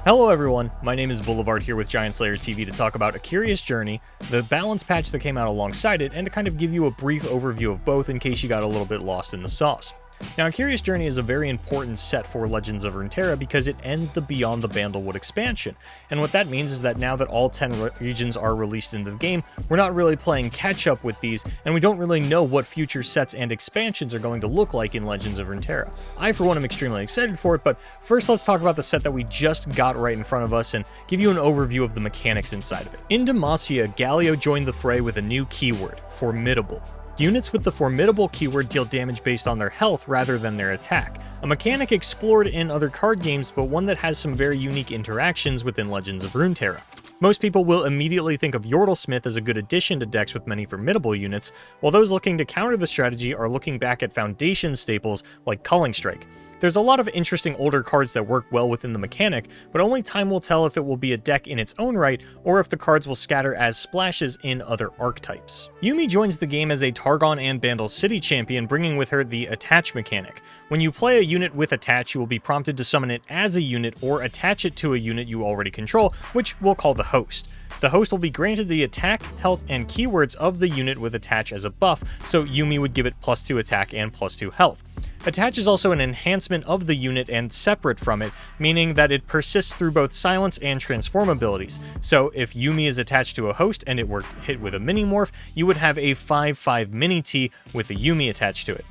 Hello everyone, my name is Boulevard here with GiantSlayerTV to talk about A Curious Journey, the balance patch that came out alongside it, and to kind of give you a brief overview of both in case you got a little bit lost in the sauce. Now, A Curious Journey is a very important set for Legends of Runeterra because it ends the Beyond the Bandlewood expansion, and what that means is that now that all 10 regions are released into the game, we're not really playing catch-up with these, and we don't really know what future sets and expansions are going to look like in Legends of Runeterra. I, for one, am extremely excited for it, but first let's talk about the set that we just got right in front of us and give you an overview of the mechanics inside of it. In Demacia, Galio joined the fray with a new keyword, Formidable. Units with the Formidable keyword deal damage based on their health rather than their attack, a mechanic explored in other card games, but one that has some very unique interactions within Legends of Runeterra. Most people will immediately think of Yordle Smith as a good addition to decks with many Formidable units, while those looking to counter the strategy are looking back at Foundation staples like Culling Strike. There's a lot of interesting older cards that work well within the mechanic, but only time will tell if it will be a deck in its own right, or if the cards will scatter as splashes in other archetypes. Yumi joins the game as a Targon and Bandle City champion, bringing with her the Attach mechanic. When you play a unit with Attach, you will be prompted to summon it as a unit or attach it to a unit you already control, which we'll call the host. The host will be granted the attack, health, and keywords of the unit with Attach as a buff, so Yumi would give it +2 attack and +2 health. Attach is also an enhancement of the unit and separate from it, meaning that it persists through both silence and transform abilities. So if Yumi is attached to a host and it were hit with a mini-morph, you would have a 5/5 mini-T with the Yumi attached to it.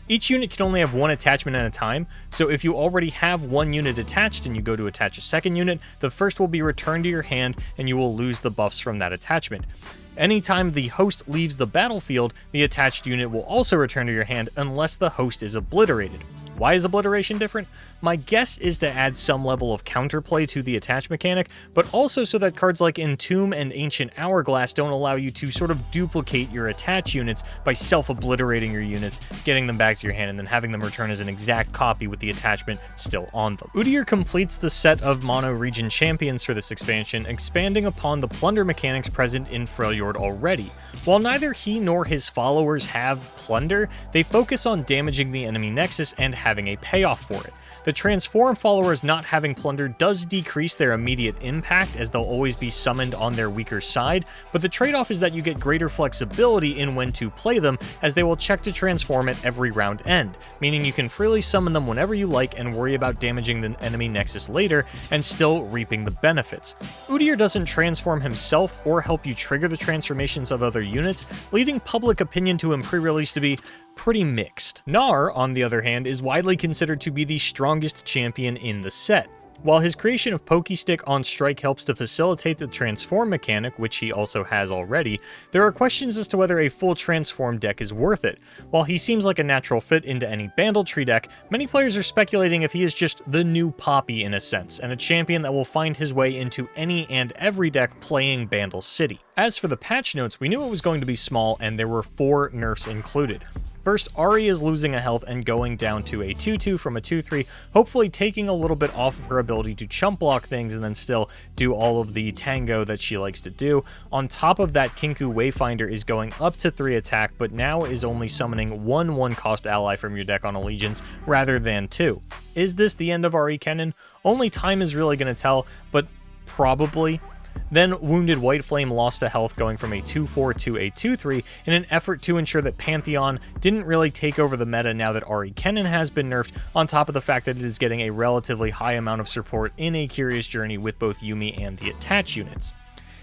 Each unit can only have one attachment at a time, so if you already have one unit attached and you go to attach a second unit, the first will be returned to your hand and you will lose the buffs from that attachment. Anytime the host leaves the battlefield, the attached unit will also return to your hand unless the host is obliterated. Why is obliteration different? My guess is to add some level of counterplay to the attach mechanic, but also so that cards like Entomb and Ancient Hourglass don't allow you to sort of duplicate your attach units by self-obliterating your units, getting them back to your hand, and then having them return as an exact copy with the attachment still on them. Udyr completes the set of mono region champions for this expansion, expanding upon the plunder mechanics present in Freljord already. While neither he nor his followers have plunder, they focus on damaging the enemy nexus and having a payoff for it. The Transform followers not having plunder does decrease their immediate impact, as they'll always be summoned on their weaker side, but the trade-off is that you get greater flexibility in when to play them, as they will check to transform at every round end, meaning you can freely summon them whenever you like and worry about damaging the enemy nexus later and still reaping the benefits. Udyr doesn't transform himself or help you trigger the transformations of other units, leading public opinion to him pre-release to be pretty mixed. Gnar, on the other hand, is widely considered to be the strongest champion in the set. While his creation of Pokestick on Strike helps to facilitate the transform mechanic, which he also has already, there are questions as to whether a full transform deck is worth it. While he seems like a natural fit into any Bandle Tree deck, many players are speculating if he is just the new Poppy in a sense, and a champion that will find his way into any and every deck playing Bandle City. As for the patch notes, we knew it was going to be small, and there were 4 nerfs included. First, Ahri is losing a health and going down to a 2/2 from a 2/3, hopefully taking a little bit off of her ability to chump block things and then still do all of the tango that she likes to do. On top of that, Kinku Wayfinder is going up to 3 attack, but now is only summoning 1 cost ally from your deck on Allegiance rather than 2. Is this the end of Ahri Kennen? Only time is really going to tell, but probably. Then Wounded White Flame lost a health going from a 2/4 to a 2/3 in an effort to ensure that Pantheon didn't really take over the meta now that Ahri Kennen has been nerfed, on top of the fact that it is getting a relatively high amount of support in A Curious Journey with both Yumi and the attach units.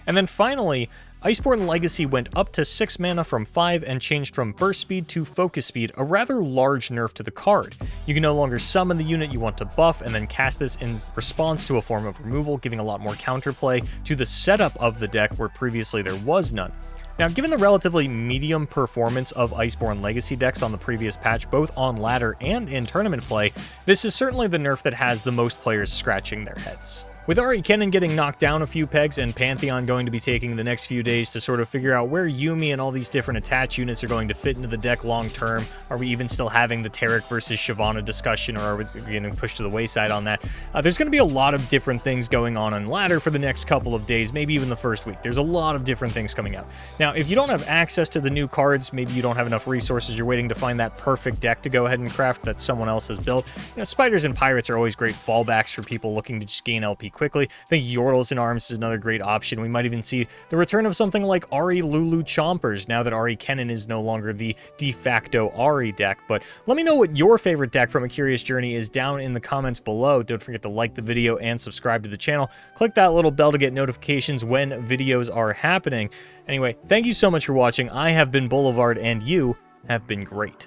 And then finally, Iceborne Legacy went up to 6 mana from 5 and changed from burst speed to focus speed, a rather large nerf to the card. You can no longer summon the unit you want to buff and then cast this in response to a form of removal, giving a lot more counterplay to the setup of the deck where previously there was none. Now, given the relatively medium performance of Iceborne Legacy decks on the previous patch, both on ladder and in tournament play, this is certainly the nerf that has the most players scratching their heads. With Ari Kennen getting knocked down a few pegs and Pantheon going to be taking the next few days to sort of figure out where Yumi and all these different attach units are going to fit into the deck long term, are we even still having the Taric versus Shyvana discussion, or are we getting pushed to the wayside on that? There's going to be a lot of different things going on Ladder for the next couple of days, maybe even the first week. There's a lot of different things coming out. Now, if you don't have access to the new cards, maybe you don't have enough resources, you're waiting to find that perfect deck to go ahead and craft that someone else has built. Spiders and Pirates are always great fallbacks for people looking to just gain LP quickly. I think Yordles in Arms is another great option. We might even see the return of something like Ari Lulu Chompers now that Ari Kennen is no longer the de facto Ari deck. But let me know what your favorite deck from A Curious Journey is down in the comments below. Don't forget to like the video and subscribe to the channel. Click that little bell to get notifications when videos are happening. Anyway, thank you so much for watching. I have been Boulevard, and you have been great.